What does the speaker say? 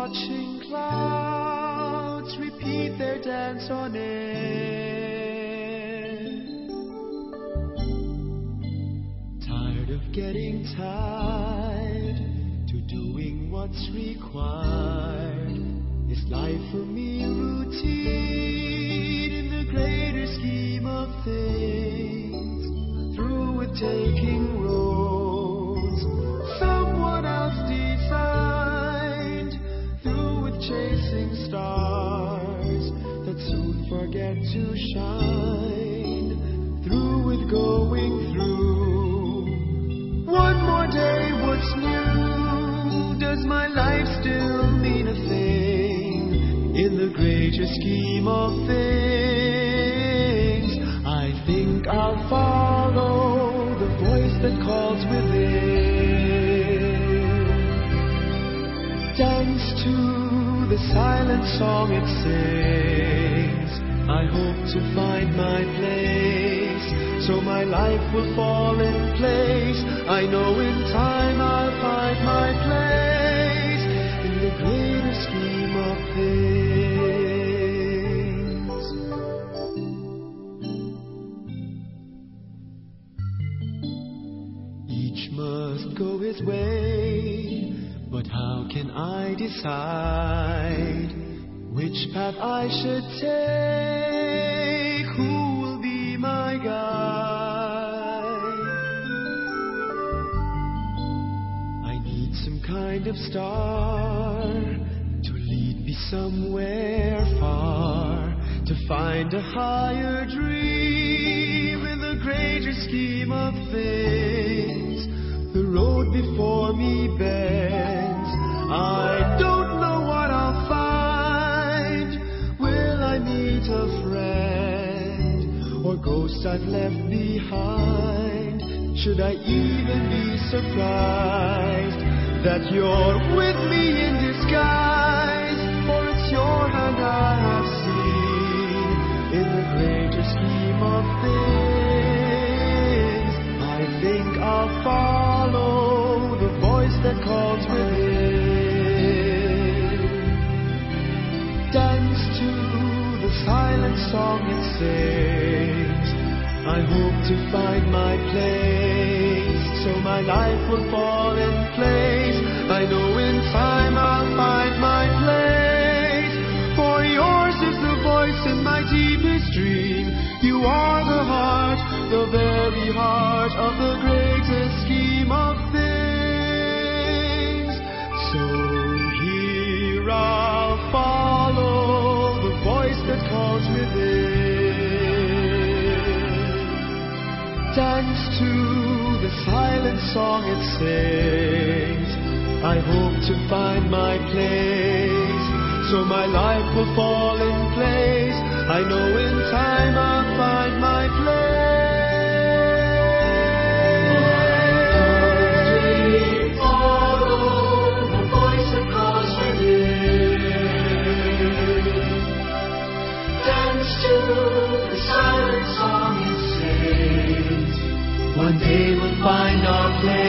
watching clouds repeat their dance on air. Tired of getting tired to doing what's required. Is life for me routine in the greater scheme of things? Through with taking roads someone else designed, through with chasing stars that soon forget to shine, through with going through one more day. What's new? Does my life still mean a thing in the greater scheme of things? I think I'll follow the voice that calls within, dance to the silent song it sings. I hope to find my place, so my life will fall in place. I know in time I'll find my place in the greater scheme of things. Each must go his way, but how can I decide which path I should take? Who will be my guide? I need some kind of star to lead me somewhere far, to find a higher dream in the greater scheme of things. The road before me bends, I don't know what I'll find. Will I meet a friend or ghosts I've left behind? Should I even be surprised that you're with me in disguise? For it's your hand I have seen in the greater scheme of things. I think I'll follow the voice that calls within, dance to the silent song it sings. I hope to find my place, so my life will fall in place. I know in time I'll find my place, for yours is the voice in my deepest dream. You are the heart, the very heart of the greatest scheme of things. So here I'll follow the voice that calls within, dance to the silent song it sings. I hope to find my place, so my life will fall in place. I know in time I'll find my place. Follow the voice that calls within, dance to the silent song it sings. One day we'll find our place.